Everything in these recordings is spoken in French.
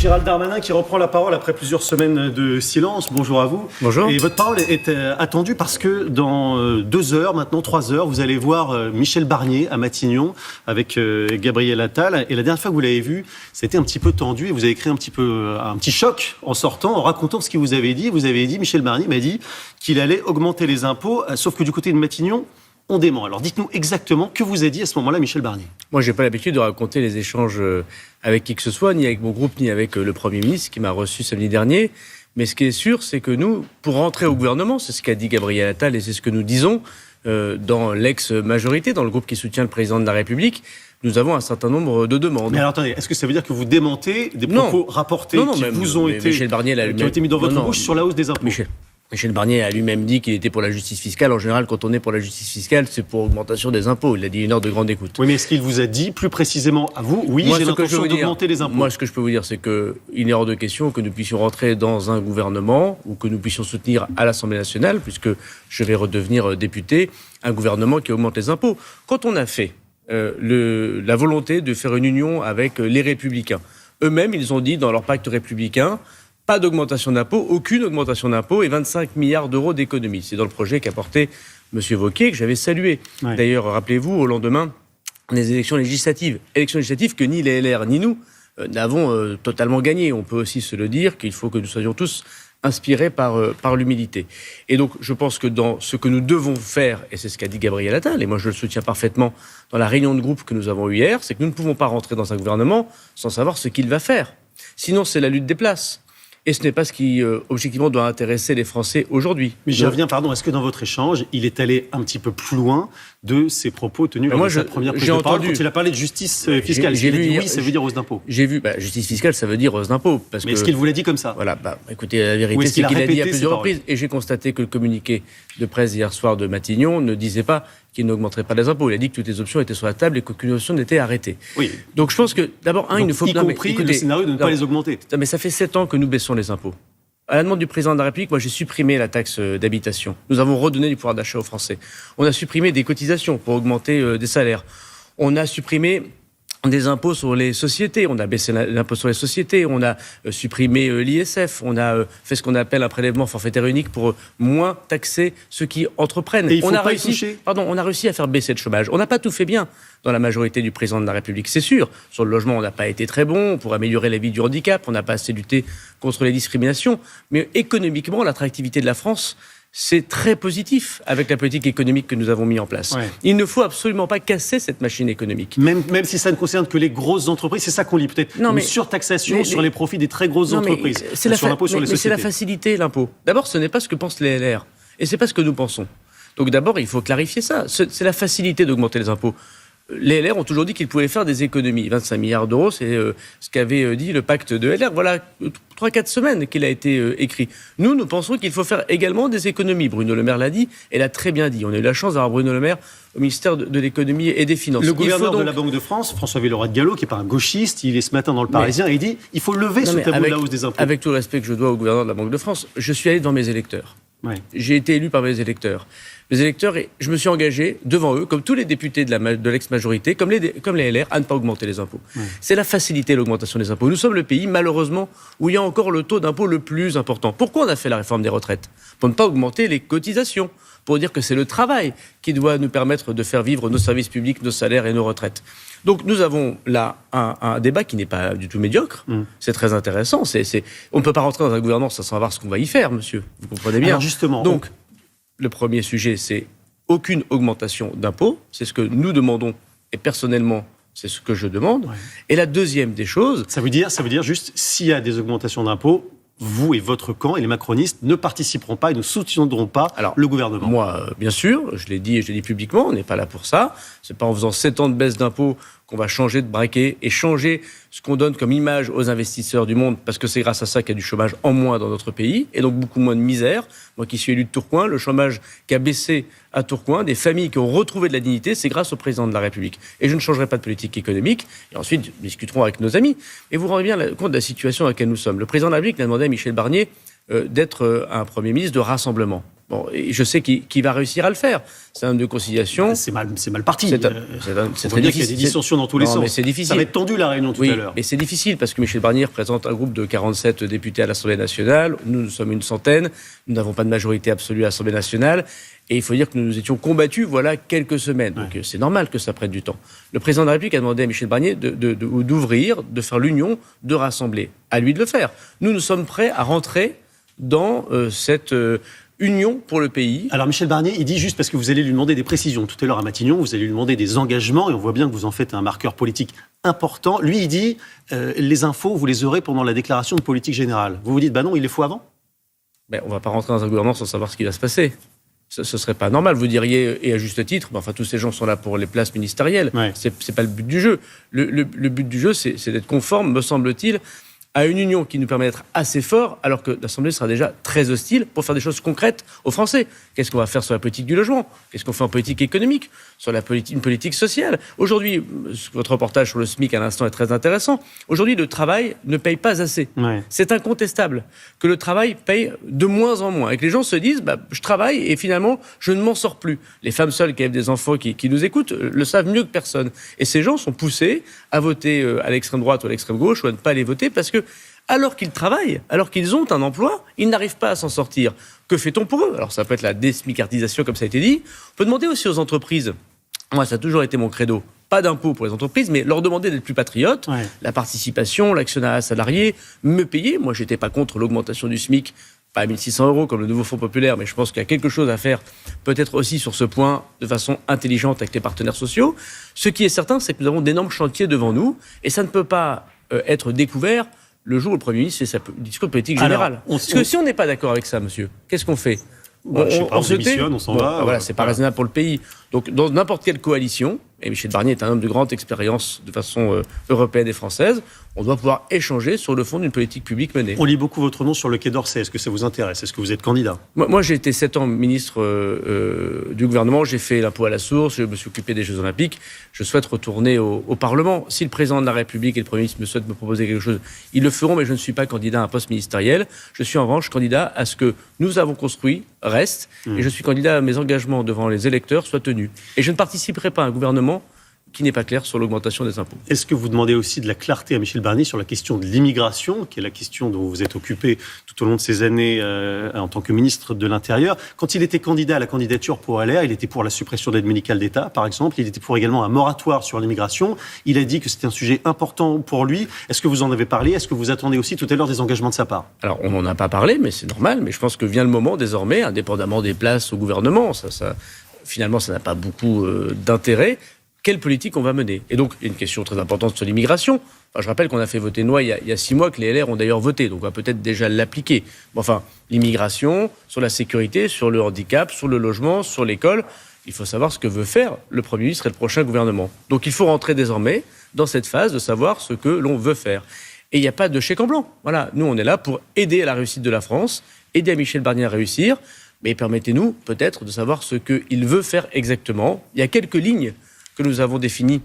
Gérald Darmanin qui reprend la parole après plusieurs semaines de silence. Bonjour à vous. Bonjour. Et votre parole est attendue parce que dans 2 heures, maintenant 3 heures, vous allez voir Michel Barnier à Matignon avec Gabriel Attal. Et la dernière fois que vous l'avez vu, c'était un petit peu tendu et vous avez créé un petit choc en sortant, en racontant ce qu'il vous avez dit. Vous avez dit, Michel Barnier m'a dit qu'il allait augmenter les impôts, sauf que du côté de Matignon, on dément. Alors dites-nous exactement que vous a dit à ce moment-là Michel Barnier. Moi, je n'ai pas l'habitude de raconter les échanges avec qui que ce soit, ni avec mon groupe, ni avec le Premier ministre qui m'a reçu samedi dernier. Mais ce qui est sûr, c'est que nous, pour rentrer au gouvernement, c'est ce qu'a dit Gabriel Attal et c'est ce que nous disons dans l'ex-majorité, dans le groupe qui soutient le président de la République, nous avons un certain nombre de demandes. Mais alors attendez, est-ce que ça veut dire que vous démentez des propos rapportés qui vous ont été mis dans votre bouche sur la hausse des impôts? Michel Barnier a lui-même dit qu'il était pour la justice fiscale. En général, quand on est pour la justice fiscale, c'est pour augmentation des impôts. Il l'a dit une heure de grande écoute. Oui, mais est-ce qu'il vous a dit plus précisément à vous, oui, j'ai l'intention d'augmenter les impôts? Moi, ce que je peux vous dire, c'est qu'il est hors de question que nous puissions rentrer dans un gouvernement ou que nous puissions soutenir à l'Assemblée nationale, puisque je vais redevenir député, un gouvernement qui augmente les impôts. Quand on a fait la volonté de faire une union avec les Républicains, eux-mêmes, ils ont dit dans leur pacte républicain, pas d'augmentation d'impôts, aucune augmentation d'impôts et 25 milliards d'euros d'économies. C'est dans le projet qu'a porté M. Wauquiez, que j'avais salué. Ouais. D'ailleurs, rappelez-vous, au lendemain des élections législatives que ni les LR ni nous n'avons totalement gagné. On peut aussi se le dire qu'il faut que nous soyons tous inspirés par l'humilité. Et donc, je pense que dans ce que nous devons faire, et c'est ce qu'a dit Gabriel Attal, et moi je le soutiens parfaitement dans la réunion de groupe que nous avons eue hier, c'est que nous ne pouvons pas rentrer dans un gouvernement sans savoir ce qu'il va faire. Sinon, c'est la lutte des places. Et ce n'est pas ce qui, objectivement, doit intéresser les Français aujourd'hui. Mais j'y reviens, est-ce que dans votre échange, il est allé un petit peu plus loin de ses propos tenus lors de sa première prise de parole quand il a parlé de justice fiscale? Il a dit oui, ça veut dire hausse d'impôts. J'ai vu, justice fiscale, ça veut dire hausse d'impôts. Mais est-ce qu'il vous l'a dit comme ça? Voilà, écoutez, la vérité, c'est qu'il a dit à plusieurs reprises. Et j'ai constaté que le communiqué de presse hier soir de Matignon ne disait pas qu'il n'augmenterait pas les impôts. Il a dit que toutes les options étaient sur la table et qu'aucune option n'était arrêtée. Oui. Donc je pense que, d'abord, il ne faut pas... Y compris le scénario de ne pas les augmenter. Mais ça fait 7 ans que nous baissons les impôts. À la demande du président de la République, moi j'ai supprimé la taxe d'habitation. Nous avons redonné du pouvoir d'achat aux Français. On a supprimé des cotisations pour augmenter des salaires. On a supprimé des impôts sur les sociétés. On a baissé l'impôt sur les sociétés. On a supprimé l'ISF. On a fait ce qu'on appelle un prélèvement forfaitaire unique pour moins taxer ceux qui entreprennent. Et on a réussi à faire baisser le chômage. On n'a pas tout fait bien dans la majorité du président de la République, c'est sûr. Sur le logement, on n'a pas été très bon. Pour améliorer la vie du handicap, on n'a pas assez lutté contre les discriminations. Mais économiquement, l'attractivité de la France, c'est très positif avec la politique économique que nous avons mis en place. Ouais. Il ne faut absolument pas casser cette machine économique. Même si ça ne concerne que les grosses entreprises, c'est ça qu'on lit peut-être. Une surtaxation sur les profits des très grosses entreprises. C'est l'impôt sur les sociétés. Mais c'est la facilité, l'impôt. D'abord, ce n'est pas ce que pensent les LR. Et ce n'est pas ce que nous pensons. Donc d'abord, il faut clarifier ça. C'est la facilité d'augmenter les impôts. Les LR ont toujours dit qu'ils pouvaient faire des économies. 25 milliards d'euros, c'est ce qu'avait dit le pacte de LR. Voilà 3-4 semaines qu'il a été écrit. Nous pensons qu'il faut faire également des économies. Bruno Le Maire l'a dit, et l'a très bien dit. On a eu la chance d'avoir Bruno Le Maire au ministère de l'économie et des Finances. Le gouverneur de la Banque de France, François Villeroy de Galhau, qui n'est pas un gauchiste, il est ce matin dans le Parisien, et il dit il faut lever ce tabou de la hausse des impôts. Avec tout le respect que je dois au gouverneur de la Banque de France, je suis allé devant mes électeurs. Ouais. J'ai été élu par mes électeurs. Les électeurs, et je me suis engagé devant eux, comme tous les députés de l'ex-majorité, comme les LR, à ne pas augmenter les impôts. Ouais. C'est la facilité, l'augmentation des impôts. Nous sommes le pays, malheureusement, où il y a encore le taux d'impôt le plus important. Pourquoi on a fait la réforme des retraites? Pour ne pas augmenter les cotisations, pour dire que c'est le travail qui doit nous permettre de faire vivre nos services publics, nos salaires et nos retraites. Donc nous avons là un débat qui n'est pas du tout médiocre. C'est très intéressant. On ne peut pas rentrer dans un gouvernement sans savoir ce qu'on va y faire, monsieur. Vous comprenez bien. Alors justement... Donc, le premier sujet, c'est aucune augmentation d'impôts. C'est ce que nous demandons. Et personnellement, c'est ce que je demande. Ouais. Et la deuxième des choses... Ça veut dire juste, s'il y a des augmentations d'impôts, vous et votre camp et les macronistes ne participeront pas et ne soutiendront pas le gouvernement. Moi, bien sûr, je l'ai dit publiquement, on n'est pas là pour ça. C'est pas en faisant 7 ans de baisse d'impôts qu'on va changer de braquet et changer ce qu'on donne comme image aux investisseurs du monde, parce que c'est grâce à ça qu'il y a du chômage en moins dans notre pays, et donc beaucoup moins de misère. Moi qui suis élu de Tourcoing, le chômage qui a baissé à Tourcoing, des familles qui ont retrouvé de la dignité, c'est grâce au président de la République. Et je ne changerai pas de politique économique, et ensuite nous discuterons avec nos amis. Et vous vous rendez bien compte de la situation dans laquelle nous sommes. Le président de la République a demandé à Michel Barnier d'être un Premier ministre de rassemblement. Bon, et je sais qu'il va réussir à le faire. C'est un homme de conciliation. C'est mal parti. C'est très difficile. Il y a des dissensions dans tous les sens. Mais c'est difficile. Ça va être tendu la réunion tout à l'heure. Mais c'est difficile parce que Michel Barnier représente un groupe de 47 députés à l'Assemblée nationale. Nous sommes une centaine. Nous n'avons pas de majorité absolue à l'Assemblée nationale. Et il faut dire que nous nous étions combattus voilà quelques semaines. Donc c'est normal que ça prenne du temps. Le président de la République a demandé à Michel Barnier d'ouvrir, de faire l'union, de rassembler. À lui de le faire. Nous sommes prêts à rentrer dans cette union pour le pays. Alors Michel Barnier, il dit juste parce que vous allez lui demander des précisions. Tout à l'heure à Matignon, vous allez lui demander des engagements et on voit bien que vous en faites un marqueur politique important. Lui, il dit les infos, vous les aurez pendant la déclaration de politique générale. Vous vous dites, non, il les faut avant ? On ne va pas rentrer dans un gouvernement sans savoir ce qui va se passer. Ce ne serait pas normal. Vous diriez, et à juste titre, tous ces gens sont là pour les places ministérielles. Ouais. C'est pas le but du jeu. Le but du jeu, c'est d'être conforme, me semble-t-il, à une union qui nous permet d'être assez fort, alors que l'Assemblée sera déjà très hostile pour faire des choses concrètes aux Français. Qu'est-ce qu'on va faire sur la politique du logement ? Qu'est-ce qu'on fait en politique économique ? Sur une politique sociale ? Aujourd'hui, votre reportage sur le SMIC à l'instant est très intéressant. Aujourd'hui, le travail ne paye pas assez. Ouais. C'est incontestable que le travail paye de moins en moins et que les gens se disent je travaille et finalement, je ne m'en sors plus. Les femmes seules qui ont des enfants qui nous écoutent le savent mieux que personne. Et ces gens sont poussés à voter à l'extrême droite ou à l'extrême gauche ou à ne pas les voter parce que alors qu'ils travaillent, alors qu'ils ont un emploi, ils n'arrivent pas à s'en sortir. Que fait-on pour eux ? Alors ça peut être la désmicardisation, comme ça a été dit. On peut demander aussi aux entreprises. Moi, ça a toujours été mon credo. Pas d'impôts pour les entreprises, mais leur demander d'être plus patriotes. Ouais. La participation, l'actionnariat salarié, me payer. Moi, j'étais pas contre l'augmentation du SMIC, pas à 1 600 € comme le nouveau Fonds populaire, mais je pense qu'il y a quelque chose à faire, peut-être aussi sur ce point, de façon intelligente avec les partenaires sociaux. Ce qui est certain, c'est que nous avons d'énormes chantiers devant nous, et ça ne peut pas être découvert le jour où le Premier ministre fait sa discours de politique générale. Parce que si on n'est pas d'accord avec ça, monsieur, qu'est-ce qu'on fait ? On se démissionne, on s'en va. Voilà, c'est pas raisonnable pour le pays. Donc, dans n'importe quelle coalition, et Michel Barnier est un homme de grande expérience de façon européenne et française, on doit pouvoir échanger sur le fond d'une politique publique menée. On lit beaucoup votre nom sur le Quai d'Orsay. Est-ce que ça vous intéresse ? Est-ce que vous êtes candidat ? Moi, j'ai été 7 ans ministre du gouvernement. J'ai fait l'impôt à la source. Je me suis occupé des Jeux Olympiques. Je souhaite retourner au Parlement. Si le président de la République et le Premier ministre me souhaitent me proposer quelque chose, ils le feront, mais je ne suis pas candidat à un poste ministériel. Je suis en revanche candidat à ce que nous avons construit reste. Et je suis candidat à mes engagements devant les électeurs soient tenus. Et je ne participerai pas à un gouvernement qui n'est pas clair sur l'augmentation des impôts. Est-ce que vous demandez aussi de la clarté à Michel Barnier sur la question de l'immigration, qui est la question dont vous vous êtes occupé tout au long de ces années en tant que ministre de l'Intérieur ? Quand il était candidat à la candidature pour LR, il était pour la suppression de l'aide médicale d'État, par exemple. Il était pour également un moratoire sur l'immigration. Il a dit que c'était un sujet important pour lui. Est-ce que vous en avez parlé ? Est-ce que vous attendez aussi tout à l'heure des engagements de sa part ? Alors, on n'en a pas parlé, mais c'est normal. Mais je pense que vient le moment, désormais, indépendamment des places au gouvernement, finalement, ça n'a pas beaucoup d'intérêt. Quelle politique on va mener ? Et donc, il y a une question très importante sur l'immigration. Je rappelle qu'on a fait voter une loi il y a 6 mois que les LR ont d'ailleurs voté, donc on va peut-être déjà l'appliquer. L'immigration, sur la sécurité, sur le handicap, sur le logement, sur l'école, il faut savoir ce que veut faire le Premier ministre et le prochain gouvernement. Donc il faut rentrer désormais dans cette phase de savoir ce que l'on veut faire. Et il n'y a pas de chèque en blanc. Voilà, nous on est là pour aider à la réussite de la France, aider à Michel Barnier à réussir, mais permettez-nous peut-être de savoir ce qu'il veut faire exactement. Il y a quelques lignes que nous avons défini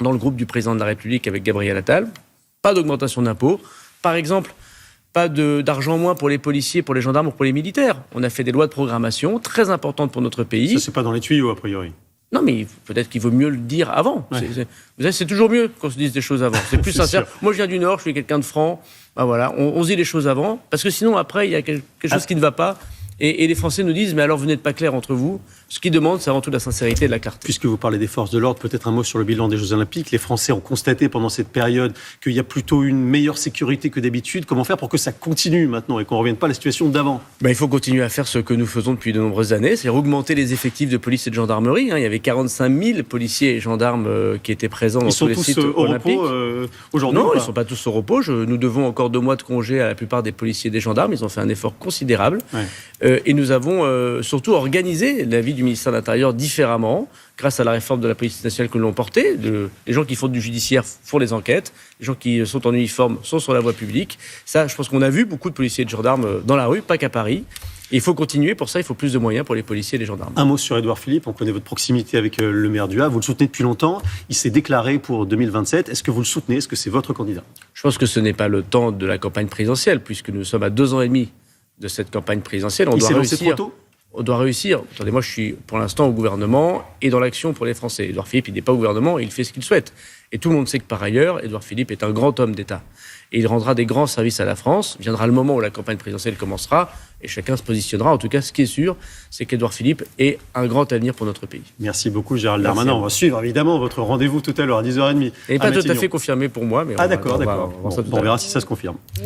dans le groupe du président de la République avec Gabriel Attal. Pas d'augmentation d'impôts. Par exemple, pas d'argent moins pour les policiers, pour les gendarmes ou pour les militaires. On a fait des lois de programmation très importantes pour notre pays. Ça, c'est pas dans les tuyaux, a priori. Non, mais peut-être qu'il vaut mieux le dire avant. Ouais. Vous savez, c'est toujours mieux qu'on se dise des choses avant. C'est plus sincère. Moi, je viens du Nord, je suis quelqu'un de franc. Voilà, on se dit les choses avant, parce que sinon, après, il y a quelque chose qui ne va pas. Et les Français nous disent, mais alors vous n'êtes pas clair entre vous. Ce qu'ils demandent, c'est avant tout de la sincérité et de la clarté. Puisque vous parlez des forces de l'ordre, peut-être un mot sur le bilan des Jeux Olympiques. Les Français ont constaté pendant cette période qu'il y a plutôt une meilleure sécurité que d'habitude. Comment faire pour que ça continue maintenant et qu'on ne revienne pas à la situation d'avant ? Il faut continuer à faire ce que nous faisons depuis de nombreuses années, c'est-à-dire augmenter les effectifs de police et de gendarmerie. Il y avait 45 000 policiers et gendarmes qui étaient présents dans tous les sites olympiques. Ils sont tous au repos aujourd'hui ? Non, ils ne sont pas tous au repos. Nous devons encore 2 mois de congé à la plupart des policiers et des gendarmes. Ils ont fait un effort considérable. Ouais. Et nous avons surtout organisé la vie du ministère de l'Intérieur différemment, grâce à la réforme de la police nationale que nous l'ont portée. Les gens qui font du judiciaire font les enquêtes, les gens qui sont en uniforme sont sur la voie publique. Ça, je pense qu'on a vu beaucoup de policiers et de gendarmes dans la rue, pas qu'à Paris. Et il faut continuer, pour ça il faut plus de moyens pour les policiers et les gendarmes. Un mot sur Édouard Philippe, on connaît votre proximité avec le maire du Havre, vous le soutenez depuis longtemps, il s'est déclaré pour 2027, est-ce que vous le soutenez, est-ce que c'est votre candidat ? Je pense que ce n'est pas le temps de la campagne présidentielle, puisque nous sommes à 2 ans et demi de cette campagne présidentielle. On doit réussir. Trop tôt ? on doit réussir. Attendez, moi, je suis pour l'instant au gouvernement et dans l'action pour les Français. Édouard Philippe, il n'est pas au gouvernement, il fait ce qu'il souhaite. Et tout le monde sait que par ailleurs, Édouard Philippe est un grand homme d'État. Et il rendra des grands services à la France. Viendra le moment où la campagne présidentielle commencera et chacun se positionnera. En tout cas, ce qui est sûr, c'est qu'Édouard Philippe est un grand avenir pour notre pays. Merci beaucoup, Gérald Darmanin. On va suivre évidemment votre rendez-vous tout à l'heure à 10h30. Il n'est pas tout à fait confirmé pour moi, mais d'accord. On verra si ça se confirme.